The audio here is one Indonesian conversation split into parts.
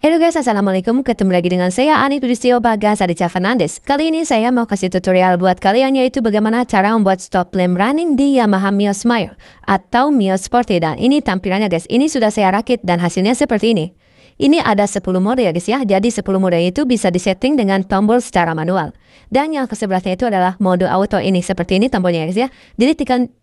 Halo guys, assalamualaikum. Ketemu lagi dengan saya Ani Pudistio Bagas Aditya Fernandes. Kali ini saya mau kasih tutorial buat kalian, yaitu bagaimana cara membuat stop lamp running di Yamaha Mio Smile atau Mio Sporty. Dan ini tampilannya guys, ini sudah saya rakit dan hasilnya seperti ini. Ini ada 10 mode ya guys ya, jadi 10 mode itu bisa disetting dengan tombol secara manual. Dan yang ke sebelahnya itu adalah mode auto, ini seperti ini tombolnya ya guys ya. Jadi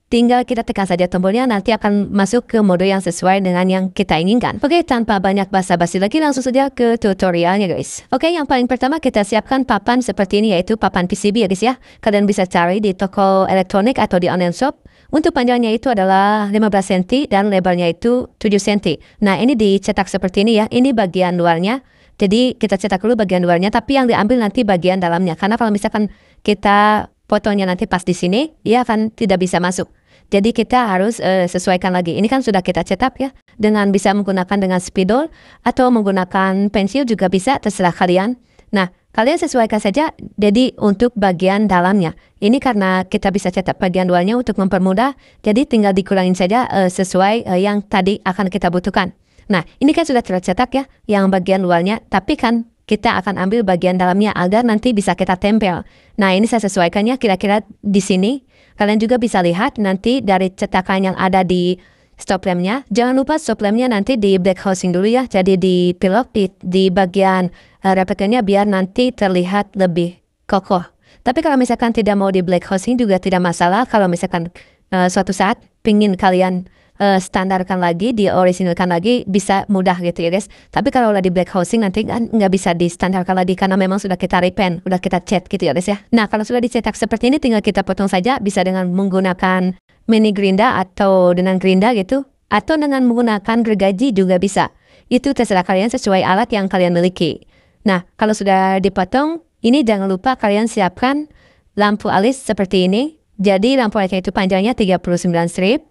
tinggal kita tekan saja tombolnya, nanti akan masuk ke mode yang sesuai dengan yang kita inginkan. Oke, tanpa banyak basa-basi lagi, langsung saja ke tutorialnya guys. Oke, yang paling pertama kita siapkan papan seperti ini, yaitu papan PCB ya guys ya. Kalian bisa cari di toko elektronik atau di online shop. Untuk panjangnya itu adalah 15 cm dan lebarnya itu 7 cm. Nah, ini dicetak seperti ini ya. Ini bagian luarnya. Jadi kita cetak dulu bagian luarnya, tapi yang diambil nanti bagian dalamnya. Karena kalau misalkan kita fotonya nanti pas di sini, ia akan tidak bisa masuk. Jadi kita harus sesuaikan lagi. Ini kan sudah kita cetak ya. Dengan bisa menggunakan dengan spidol atau menggunakan pensil juga bisa, terserah kalian. Nah, kalian sesuaikan saja. Jadi untuk bagian dalamnya, ini karena kita bisa cetak bagian luarnya untuk mempermudah. Jadi tinggal dikurangin saja sesuai yang tadi akan kita butuhkan. Nah, ini kan sudah tercetak ya, yang bagian luarnya. Tapi kan kita akan ambil bagian dalamnya agar nanti bisa kita tempel. Nah, ini saya sesuaikannya kira-kira di sini. Kalian juga bisa lihat nanti dari cetakan yang ada di stop lampnya. Jangan lupa stop lampnya nanti di black housing dulu ya. Jadi di pilok di bagian replikannya biar nanti terlihat lebih kokoh. Tapi kalau misalkan tidak mau di black housing juga tidak masalah. Kalau misalkan suatu saat pingin kalian standarkan lagi, di-originalkan lagi, bisa mudah gitu ya guys. Tapi kalau udah di black housing nanti kan nggak bisa di standarkan lagi karena memang sudah kita repaint, udah kita cat gitu ya guys ya. Nah, kalau sudah dicetak seperti ini tinggal kita potong saja, bisa dengan menggunakan mini gerinda atau dengan gerinda gitu, atau dengan menggunakan gergaji juga bisa. Itu terserah kalian sesuai alat yang kalian miliki. Nah, kalau sudah dipotong, ini jangan lupa kalian siapkan lampu alis seperti ini. Jadi lampu alisnya itu panjangnya 39 strip.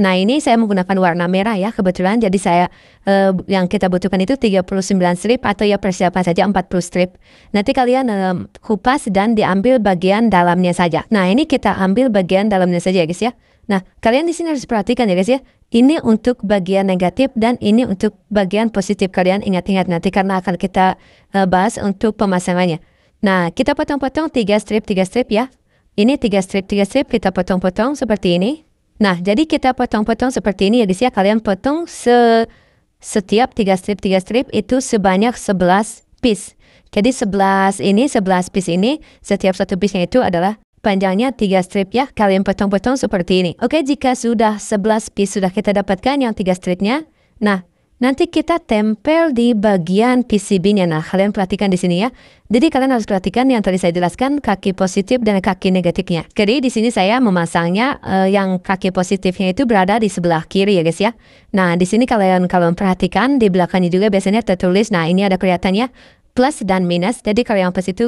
Nah, ini saya menggunakan warna merah ya kebetulan. Jadi saya yang kita butuhkan itu 39 strip atau ya persiapan saja 40 strip. Nanti kalian kupas dan diambil bagian dalamnya saja. Nah, ini kita ambil bagian dalamnya saja ya guys ya. Nah, kalian di sini harus perhatikan ya guys ya. Ini untuk bagian negatif dan ini untuk bagian positif. Kalian ingat-ingat nanti karena akan kita bahas untuk pemasangannya. Nah, kita potong-potong 3 strip ya. Ini 3 strip kita potong-potong seperti ini. Nah, jadi kita potong-potong seperti ini ya guys ya. Kalian potong setiap 3 strip itu sebanyak 11 piece. Jadi 11 piece ini, setiap satu piece-nya itu adalah panjangnya 3 strip ya. Kalian potong-potong seperti ini. Oke, jika sudah 11 piece sudah kita dapatkan yang 3 stripnya. Nah, nanti kita tempel di bagian PCB-nya. Nah, kalian perhatikan di sini ya. Jadi kalian harus perhatikan yang tadi saya jelaskan, kaki positif dan kaki negatifnya. Jadi di sini saya memasangnya yang kaki positifnya itu berada di sebelah kiri ya guys ya. Nah, di sini kalian perhatikan di belakangnya juga biasanya tertulis. Nah, ini ada kelihatannya plus dan minus. Jadi kalau yang plus itu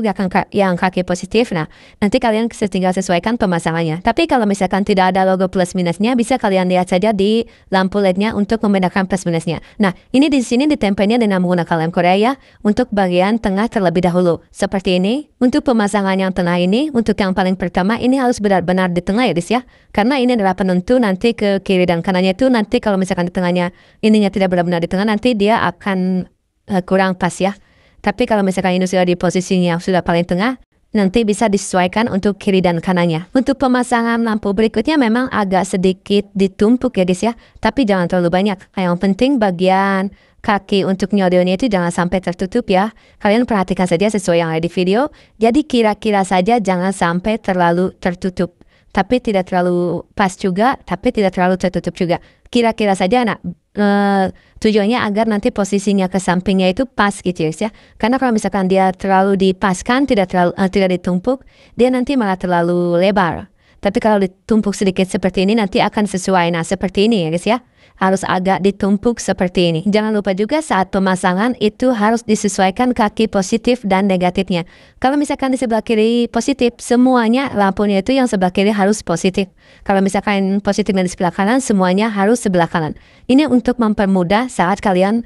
yang kaki positif. Nah, nanti kalian tinggal sesuaikan pemasangannya. Tapi kalau misalkan tidak ada logo plus minusnya, bisa kalian lihat saja di lampu LED-nya untuk membedakan plus minusnya. Nah, ini di sini ditempelnya dengan menggunakan lem Korea untuk bagian tengah terlebih dahulu. Seperti ini. Untuk pemasangan yang tengah ini, untuk yang paling pertama ini harus benar-benar di tengah ya guys ya. Karena ini adalah penentu nanti ke kiri dan kanannya itu nanti kalau misalkan di tengahnya ininya tidak benar-benar di tengah, nanti dia akan kurang pas ya. Tapi kalau misalkan ini sudah di posisinya sudah paling tengah, nanti bisa disesuaikan untuk kiri dan kanannya. Untuk pemasangan lampu berikutnya memang agak sedikit ditumpuk ya guys ya. Tapi jangan terlalu banyak. Yang penting bagian kaki untuk nyodornya itu jangan sampai tertutup ya. Kalian perhatikan saja sesuai yang ada di video. Jadi kira-kira saja jangan sampai terlalu tertutup. Tapi tidak terlalu pas juga, tapi tidak terlalu tertutup juga. Kira-kira saja tujuannya agar nanti posisinya ke sampingnya itu pas gitu ya. Karena kalau misalkan dia terlalu dipaskan, tidak ditumpuk, dia nanti malah terlalu lebar. Tapi kalau ditumpuk sedikit seperti ini nanti akan sesuai. Nah, seperti ini ya guys ya. Harus agak ditumpuk seperti ini. Jangan lupa juga saat pemasangan itu harus disesuaikan kaki positif dan negatifnya. Kalau misalkan di sebelah kiri positif, semuanya lampunya itu yang sebelah kiri harus positif. Kalau misalkan positif dan di sebelah kanan, semuanya harus sebelah kanan. Ini untuk mempermudah saat kalian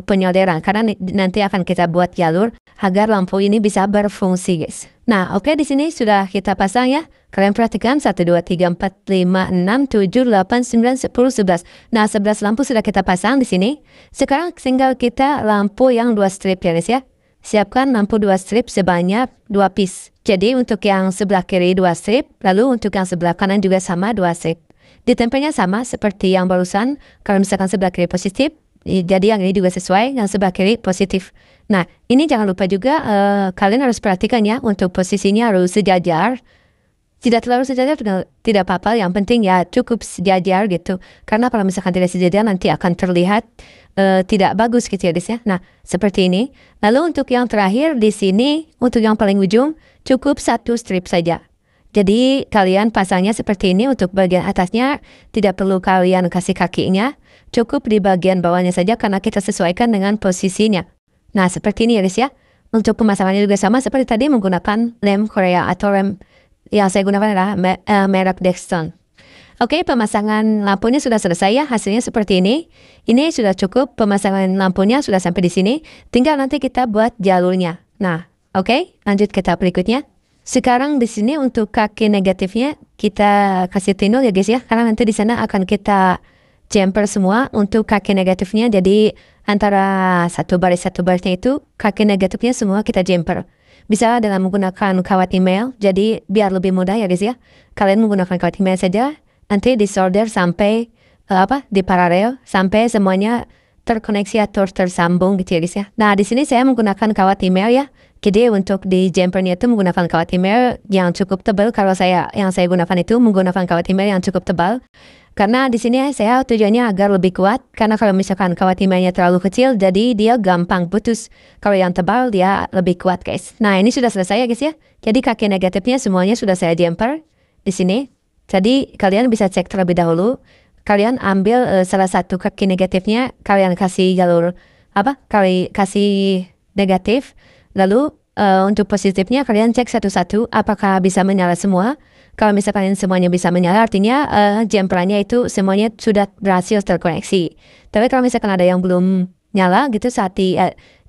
penyolderan. Karena nanti akan kita buat jalur agar lampu ini bisa berfungsi guys. Nah, oke, di sini sudah kita pasang ya. Kalian perhatikan 1, 2, 3, 4, 5, 6, 7, 8, 9, 10, 11. Nah, 11 lampu sudah kita pasang di sini. Sekarang tinggal kita lampu yang 2 strip ya guys ya. Siapkan lampu 2 strip sebanyak 2 piece. Jadi untuk yang sebelah kiri 2 strip, lalu untuk yang sebelah kanan juga sama 2 strip. Ditempelnya sama seperti yang barusan. Kalau misalkan sebelah kiri positif, jadi yang ini juga sesuai, yang sebelah kiri positif. Nah, ini jangan lupa juga kalian harus perhatikan ya, untuk posisinya harus sejajar. Tidak terlalu sejajar tidak apa-apa, yang penting ya cukup sejajar gitu. Karena kalau misalkan tidak sejajar nanti akan terlihat tidak bagus gitu ya guys ya. Nah, seperti ini. Lalu untuk yang terakhir di sini, untuk yang paling ujung, cukup 1 strip saja. Jadi kalian pasangnya seperti ini. Untuk bagian atasnya tidak perlu kalian kasih kakinya, cukup di bagian bawahnya saja karena kita sesuaikan dengan posisinya. Nah, seperti ini ya guys ya. Untuk pemasangannya juga sama seperti tadi, menggunakan lem Korea atau lem yang saya gunakan adalah merek Dexton. Oke, pemasangan lampunya sudah selesai ya. Hasilnya seperti ini. Ini sudah cukup, pemasangan lampunya sudah sampai di sini. Tinggal nanti kita buat jalurnya. Nah, oke, lanjut ke tahap berikutnya. Sekarang di sini untuk kaki negatifnya kita kasih tindul ya guys ya. Karena nanti di sana akan kita jumper semua untuk kaki negatifnya. Jadi antara satu barisnya itu kaki negatifnya semua kita jumper. Bisa dengan menggunakan kawat email. Jadi biar lebih mudah ya guys ya. Kalian menggunakan kawat email saja. Nanti disolder sampai di paralel sampai semuanya terkoneksi atau tersambung gitu ya guys ya. Nah, di sini saya menggunakan kawat email ya. Jadi untuk di jumpernya itu menggunakan kawat email yang cukup tebal. Kalau yang saya gunakan itu menggunakan kawat email yang cukup tebal. Karena di sini saya tujuannya agar lebih kuat. Karena kalau misalkan kawat emailnya terlalu kecil, jadi dia gampang putus. Kalau yang tebal dia lebih kuat guys. Nah, ini sudah selesai ya guys ya. Jadi kaki negatifnya semuanya sudah saya jumper di sini. Jadi kalian bisa cek terlebih dahulu. Kalian ambil salah satu kaki negatifnya, kalian kasih jalur kasih negatif. Lalu untuk positifnya kalian cek satu-satu apakah bisa menyala semua. Kalau misalkan semuanya bisa menyala, artinya jumperannya itu semuanya sudah berhasil terkoneksi. Tapi kalau misalkan ada yang belum nyala gitu saat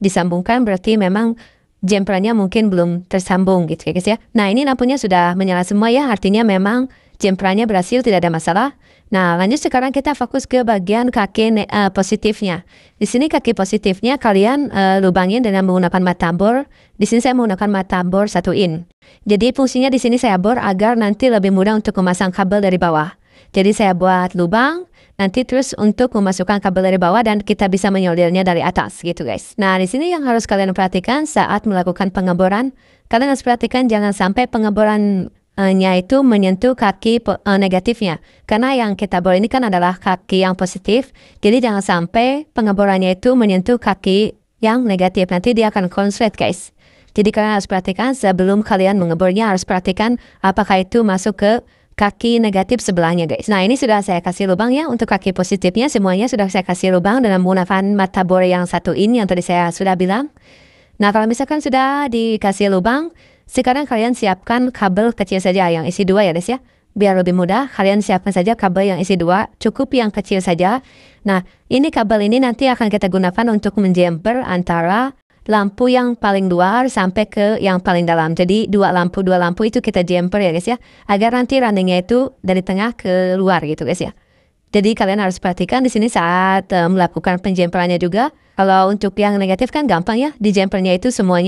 disambungkan, berarti memang jumperannya mungkin belum tersambung gitu ya guys ya. Nah, ini lampunya sudah menyala semua ya, artinya memang jumperannya berhasil, tidak ada masalah. Nah, lanjut sekarang kita fokus ke bagian kaki positifnya. Di sini kaki positifnya kalian lubangin dengan menggunakan mata bor. Di sini saya menggunakan mata bor 1 in. Jadi fungsinya di sini saya bor agar nanti lebih mudah untuk memasang kabel dari bawah. Jadi saya buat lubang, nanti terus untuk memasukkan kabel dari bawah dan kita bisa menyoldernya dari atas gitu guys. Nah, di sini yang harus kalian perhatikan saat melakukan pengeboran, kalian harus perhatikan jangan sampai pengeboran itu menyentuh kaki negatifnya. Karena yang kita bor ini kan adalah kaki yang positif. Jadi jangan sampai pengeborannya itu menyentuh kaki yang negatif. Nanti dia akan konslet guys. Jadi kalian harus perhatikan sebelum kalian mengebornya, harus perhatikan apakah itu masuk ke kaki negatif sebelahnya guys. Nah, ini sudah saya kasih lubang ya. Untuk kaki positifnya semuanya sudah saya kasih lubang dengan menggunakan mata bor yang 1 in yang tadi saya sudah bilang. Nah, kalau misalkan sudah dikasih lubang, sekarang kalian siapkan kabel kecil saja yang isi 2 ya guys ya. Biar lebih mudah, kalian siapkan saja kabel yang isi 2, cukup yang kecil saja. Nah, ini kabel ini nanti akan kita gunakan untuk menjumper antara lampu yang paling luar sampai ke yang paling dalam. Jadi dua lampu itu kita jumper ya guys ya. Agar nanti runningnya itu dari tengah ke luar gitu guys ya. Jadi kalian harus perhatikan di sini saat melakukan penjumperannya juga. Kalau untuk yang negatif kan gampang ya, di jumpernya itu semua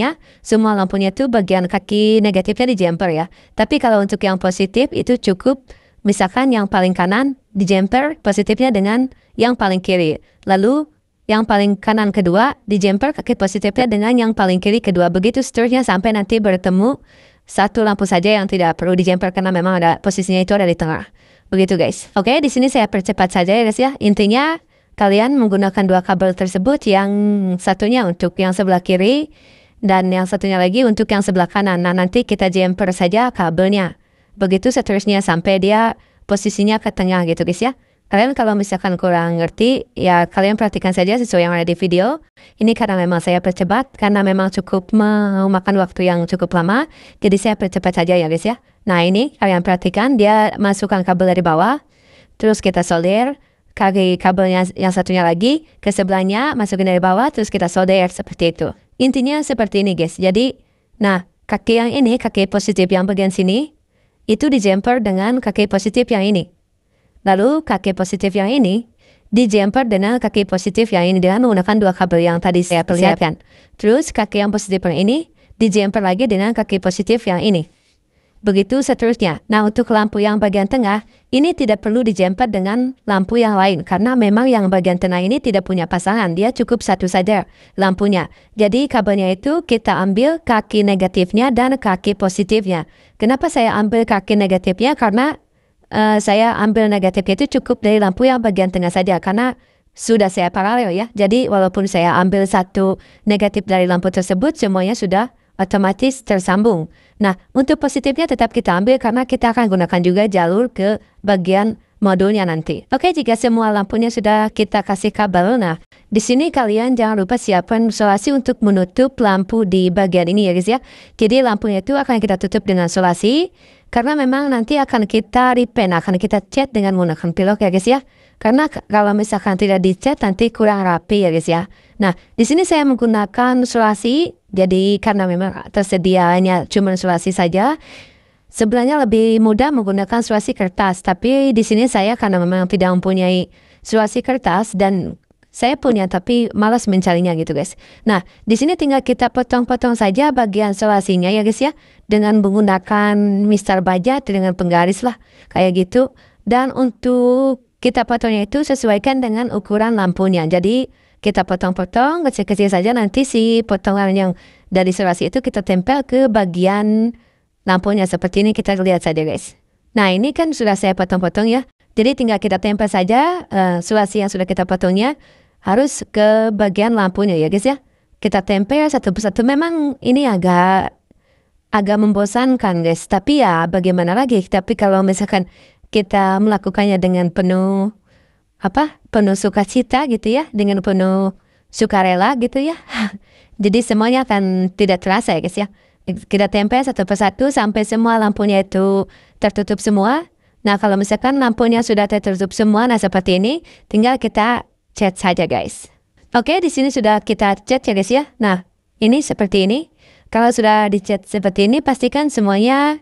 lampunya itu bagian kaki negatifnya di jumper ya. Tapi kalau untuk yang positif itu cukup, misalkan yang paling kanan di jumper positifnya dengan yang paling kiri. Lalu yang paling kanan kedua di jumper kaki positifnya dengan yang paling kiri kedua. Begitu seterusnya sampai nanti bertemu satu lampu saja yang tidak perlu di jumper karena memang ada posisinya itu ada di tengah. Begitu guys. Oke, di sini saya percepat saja ya guys ya. Intinya kalian menggunakan 2 kabel tersebut, yang satunya untuk yang sebelah kiri dan yang satunya lagi untuk yang sebelah kanan. Nah, nanti kita jumper saja kabelnya. Begitu seterusnya sampai dia posisinya ke tengah gitu guys ya. Kalian kalau misalkan kurang ngerti, ya kalian perhatikan saja sesuai yang ada di video. Ini karena memang saya percepat, karena memang cukup memakan waktu yang cukup lama. Jadi saya percepat saja ya guys ya. Nah, ini kalian perhatikan, dia masukkan kabel dari bawah. Terus kita solder. Kaki kabelnya yang satunya lagi ke sebelahnya, masukin dari bawah, terus kita solder seperti itu. Intinya seperti ini guys. Jadi, nah kaki yang ini, kaki positif yang bagian sini, itu dijemper dengan kaki positif yang ini. Lalu kaki positif yang ini dijemper dengan kaki positif yang ini dengan menggunakan dua kabel yang tadi saya perlihatkan. Terus kaki yang positif yang ini dijemper lagi dengan kaki positif yang ini. Begitu seterusnya. Nah, untuk lampu yang bagian tengah, ini tidak perlu dijemper dengan lampu yang lain. Karena memang yang bagian tengah ini tidak punya pasangan. Dia cukup satu saja lampunya. Jadi kabelnya itu kita ambil kaki negatifnya dan kaki positifnya. Kenapa saya ambil kaki negatifnya? Karena saya ambil negatifnya itu cukup dari lampu yang bagian tengah saja. Karena sudah saya paralel ya. Jadi walaupun saya ambil satu negatif dari lampu tersebut, semuanya sudah otomatis tersambung. Nah, untuk positifnya tetap kita ambil karena kita akan gunakan juga jalur ke bagian modulnya nanti. Oke, jika semua lampunya sudah kita kasih kabel, nah di sini kalian jangan lupa siapkan solasi untuk menutup lampu di bagian ini ya guys ya. Jadi lampunya itu akan kita tutup dengan solasi karena memang nanti akan kita repaint, akan kita cat dengan menggunakan pilok ya guys ya. Karena kalau misalkan tidak dicat nanti kurang rapi ya guys ya. Nah, di sini saya menggunakan solasi. Jadi karena memang tersedianya cuma solasi saja, sebenarnya lebih mudah menggunakan solasi kertas. Tapi di sini saya karena memang tidak mempunyai solasi kertas dan saya punya tapi malas mencarinya gitu guys. Nah, di sini tinggal kita potong-potong saja bagian solasinya ya guys ya, dengan menggunakan mistar baja dengan penggaris lah kayak gitu. Dan untuk kita potongnya itu sesuaikan dengan ukuran lampunya. Jadi kita potong-potong kecil-kecil saja, nanti si potongan yang dari solasi itu kita tempel ke bagian lampunya seperti ini, kita lihat saja guys. Nah, ini kan sudah saya potong-potong ya. Jadi tinggal kita tempel saja solasi yang sudah kita potongnya harus ke bagian lampunya ya guys ya. Kita tempel satu persatu. Memang ini agak membosankan guys. Tapi ya bagaimana lagi. Tapi kalau misalkan kita melakukannya dengan penuh sukacita gitu ya, dengan penuh sukarela gitu ya. Jadi semuanya akan tidak terasa ya guys ya. Kita tempel satu persatu sampai semua lampunya itu tertutup semua. Nah, kalau misalkan lampunya sudah tertutup semua, nah seperti ini, tinggal kita cat saja guys. Oke, di sini sudah kita cat ya guys ya. Nah, ini seperti ini. Kalau sudah dicat seperti ini, pastikan semuanya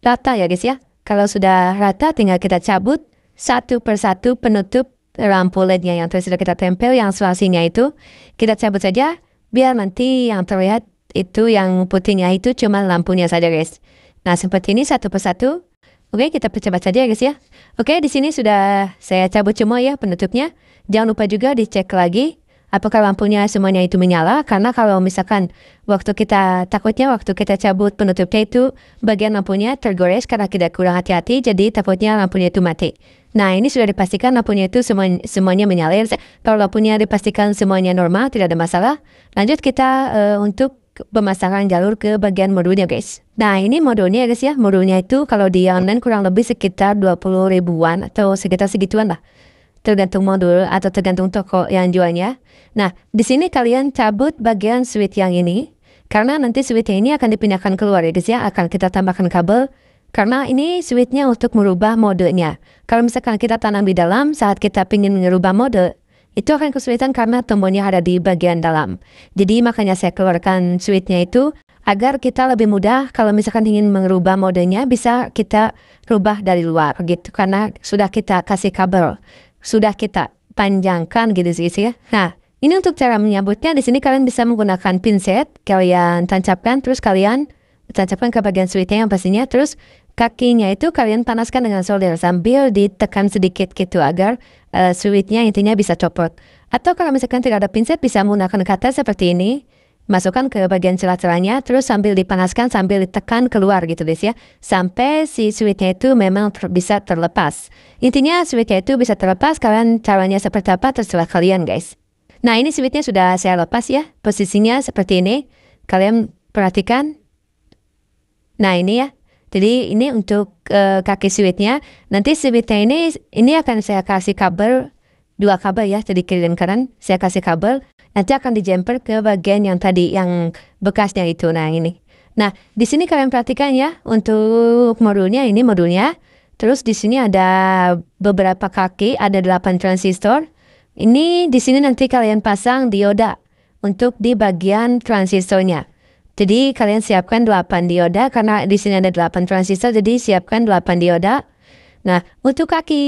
rata ya guys ya. Kalau sudah rata, tinggal kita cabut satu persatu penutup lampu LED-nya yang sudah kita tempel, yang solasinya itu kita cabut saja, biar nanti yang terlihat itu yang putihnya itu cuma lampunya saja guys. Nah, seperti ini satu persatu. Oke, kita percepat saja guys ya. Oke, di sini sudah saya cabut semua ya penutupnya. Jangan lupa juga dicek lagi apakah lampunya semuanya itu menyala, karena kalau misalkan takutnya waktu kita cabut penutupnya itu bagian lampunya tergores karena kita kurang hati-hati, jadi takutnya lampunya itu mati. Nah, ini sudah dipastikan lampunya itu semuanya menyala. Kalau lampunya dipastikan semuanya normal, tidak ada masalah, lanjut kita untuk pemasangan jalur ke bagian modulnya guys. Nah, ini modulnya guys ya. Modulnya itu kalau di online kurang lebih sekitar 20 ribuan atau sekitar segituan lah, tergantung modul atau tergantung toko yang jualnya. Nah, di sini kalian cabut bagian switch yang ini, karena nanti switch ini akan dipindahkan keluar ya guys ya. Akan kita tambahkan kabel, karena ini switchnya untuk merubah modenya. Kalau misalkan kita tanam di dalam, saat kita ingin merubah mode, itu akan kesulitan karena tombolnya ada di bagian dalam. Jadi makanya saya keluarkan switchnya itu agar kita lebih mudah kalau misalkan ingin merubah modenya, bisa kita rubah dari luar gitu, karena sudah kita kasih kabel, sudah kita panjangkan gitu sih ya. Nah, ini untuk cara menyambutnya. Di sini kalian bisa menggunakan pinset, kalian tancapkan, terus kalian tancapkan ke bagian switchnya yang pastinya, terus kakinya itu kalian panaskan dengan solder sambil ditekan sedikit gitu agar switchnya intinya bisa copot. Atau kalau misalkan tidak ada pinset, bisa menggunakan cutter seperti ini, masukkan ke bagian celah-celahnya, terus sambil dipanaskan sambil ditekan keluar gitu guys ya, sampai si switchnya itu memang bisa terlepas. Intinya switchnya itu bisa terlepas. Kalian caranya seperti apa terserah kalian guys. Nah, ini switchnya sudah saya lepas ya, posisinya seperti ini, kalian perhatikan. Nah, ini ya. Jadi ini untuk kaki switchnya. Nanti switchnya ini akan saya kasih kabel, 2 kabel ya, jadi kiri dan kanan. Saya kasih kabel, nanti akan dijemper ke bagian yang tadi, yang bekasnya itu. Nah, ini. Nah, di sini kalian perhatikan ya, untuk modulnya, ini modulnya. Terus di sini ada beberapa kaki, ada 8 transistor. Ini di sini nanti kalian pasang dioda untuk di bagian transistornya. Jadi kalian siapkan 8 dioda karena di sini ada 8 transistor, jadi siapkan 8 dioda. Nah, untuk kaki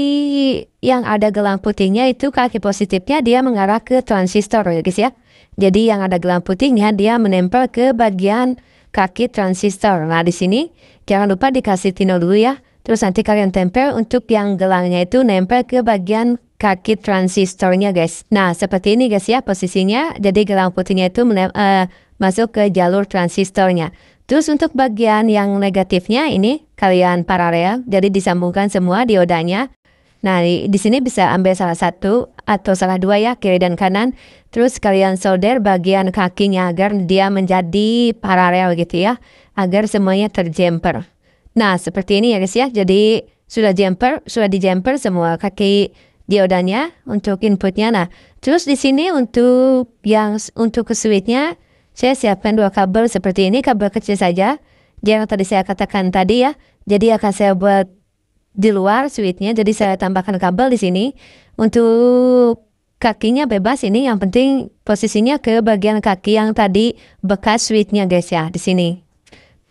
yang ada gelang putihnya itu kaki positifnya dia mengarah ke transistor ya guys ya. Jadi yang ada gelang putihnya dia menempel ke bagian kaki transistor. Nah, di sini jangan lupa dikasih tino dulu ya. Terus nanti kalian tempel untuk yang gelangnya itu nempel ke bagian kaki transistornya guys. Nah, seperti ini guys ya posisinya. Jadi gelang putihnya itu masuk ke jalur transistornya. Terus untuk bagian yang negatifnya ini kalian paralel, jadi disambungkan semua diodanya. Nah, di sini bisa ambil salah satu atau salah dua ya, kiri dan kanan. Terus kalian solder bagian kakinya agar dia menjadi paralel gitu ya, agar semuanya terjumper. Nah, seperti ini ya guys ya. Jadi sudah dijumper semua kaki diodanya untuk inputnya. Nah, terus di sini untuk ke switchnya saya siapkan 2 kabel seperti ini, kabel kecil saja. Yang tadi saya katakan tadi ya. Jadi akan saya buat di luar switchnya. Jadi saya tambahkan kabel di sini. Untuk kakinya bebas ini, yang penting posisinya ke bagian kaki yang tadi bekas switchnya guys ya, di sini.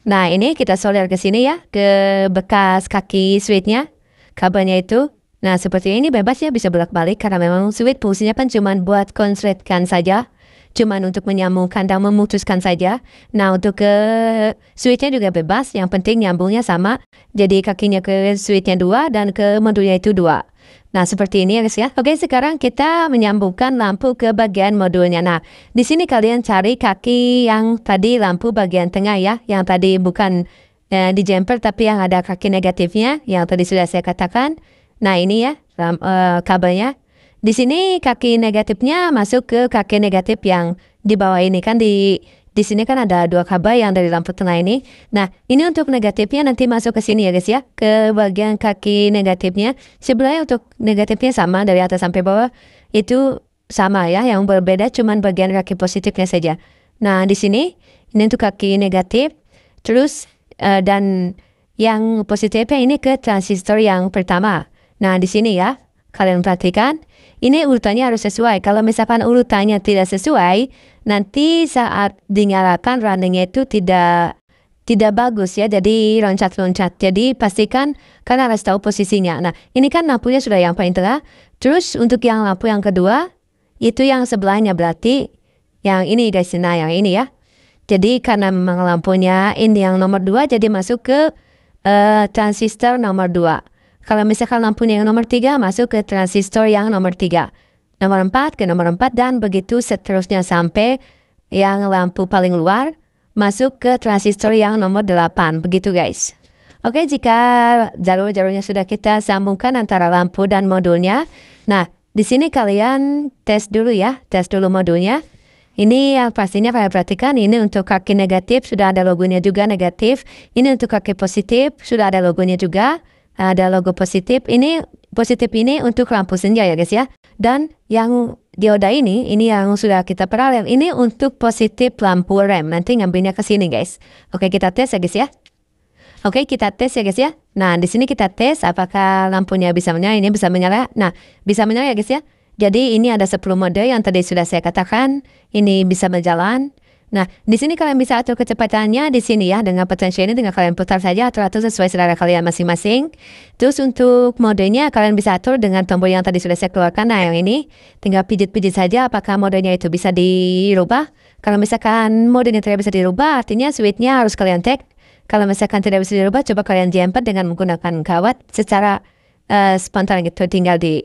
Nah, ini kita solder ke sini ya, ke bekas kaki switchnya, kabelnya itu. Nah, seperti ini bebas ya, bisa bolak-balik karena memang switch fungsinya kan cuma buat konsletkan saja. Cuman untuk menyambungkan dan memutuskan saja. Nah, untuk ke switchnya juga bebas, yang penting nyambungnya sama. Jadi kakinya ke switchnya 2 dan ke modulnya itu 2. Nah, seperti ini ya guys ya. Oke, sekarang kita menyambungkan lampu ke bagian modulnya. Nah, di sini kalian cari kaki yang tadi lampu bagian tengah ya. Yang tadi bukan di jumper tapi yang ada kaki negatifnya, yang tadi sudah saya katakan. Nah, ini ya kabelnya. Di sini kaki negatifnya masuk ke kaki negatif yang di bawah ini kan di sini kan ada 2 kabel yang dari lampu tengah ini. Nah, ini untuk negatifnya nanti masuk ke sini ya guys ya, ke bagian kaki negatifnya. Sebenarnya untuk negatifnya sama dari atas sampai bawah itu sama ya, yang berbeda cuman bagian kaki positifnya saja. Nah, di sini ini untuk kaki negatif, terus dan yang positifnya ini ke transistor yang pertama. Nah, di sini ya, kalian perhatikan. Ini urutannya harus sesuai. Kalau misalkan urutannya tidak sesuai, nanti saat dinyalakan runningnya itu tidak bagus ya. Jadi loncat-loncat. Jadi pastikan kalian harus tahu posisinya. Nah, ini kan lampunya sudah yang paling tengah. Terus untuk yang lampu yang kedua, itu yang sebelahnya berarti yang ini guys. Nah, yang ini ya. Jadi karena memang lampunya ini yang nomor 2, jadi masuk ke transistor nomor 2. Kalau misalkan lampunya yang nomor 3, masuk ke transistor yang nomor 3. Nomor 4 ke nomor 4 dan begitu seterusnya sampai yang lampu paling luar masuk ke transistor yang nomor 8. Begitu guys. Oke, jika jalur-jalurnya sudah kita sambungkan antara lampu dan modulnya. Nah, di sini kalian tes dulu ya. Tes dulu modulnya. Ini yang pastinya kalian perhatikan. Ini untuk kaki negatif sudah ada logonya juga negatif. Ini untuk kaki positif sudah ada logonya juga. Ada logo positif. Ini positif ini untuk lampu senja ya guys ya. Dan yang dioda ini yang sudah kita paralel. Ini untuk positif lampu rem. Nanti ngambilnya ke sini guys. Oke, kita tes ya guys ya. Oke, kita tes ya guys ya. Nah, di sini kita tes apakah lampunya bisa menyala. Ini bisa menyala. Nah, bisa menyala ya guys ya. Jadi ini ada 10 mode yang tadi sudah saya katakan. Ini bisa berjalan. Nah, di sini kalian bisa atur kecepatannya di sini ya, dengan potensi ini tinggal kalian putar saja atur sesuai selera kalian masing-masing. Terus untuk modenya kalian bisa atur dengan tombol yang tadi sudah saya keluarkan. Nah, yang ini tinggal pijit-pijit saja apakah modenya itu bisa dirubah. Kalau misalkan modenya tidak bisa dirubah, artinya switchnya harus kalian tag. Kalau misalkan tidak bisa dirubah, coba kalian jumper dengan menggunakan kawat secara spontan gitu, tinggal di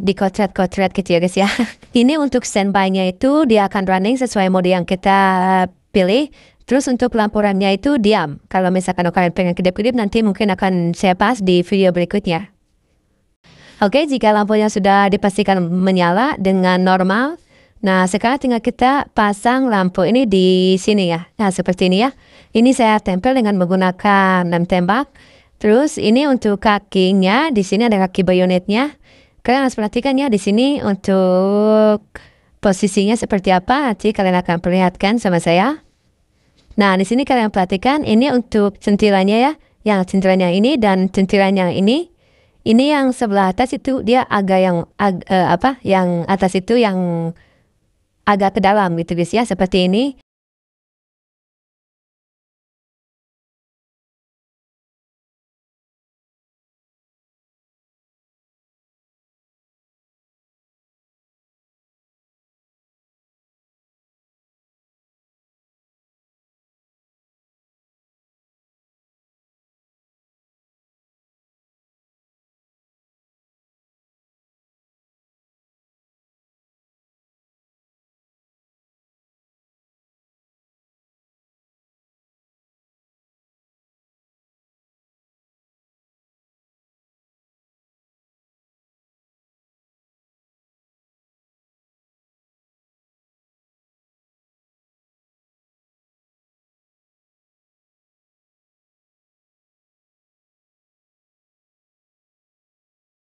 kotret-kotret gitu ya guys ya. Ini untuk standby-nya itu dia akan running sesuai mode yang kita pilih. Terus untuk lampu remnya itu diam. Kalau misalkan kalian pengen kedip-kedip nanti mungkin akan saya pas di video berikutnya. Oke, jika lampunya sudah dipastikan menyala dengan normal. Nah, sekarang tinggal kita pasang lampu ini di sini ya. Nah, seperti ini ya. Ini saya tempel dengan menggunakan lem tembak. Terus ini untuk kakinya, di sini ada kaki bayonetnya. Kalian harus perhatikan ya di sini untuk posisinya seperti apa. Nanti kalian akan perlihatkan sama saya. Nah, di sini kalian perhatikan ini untuk sentilannya ya. Yang sentilannya ini dan sentilan yang ini. Ini yang sebelah atas itu dia agak yang atas itu yang agak ke dalam gitu guys ya. Seperti ini.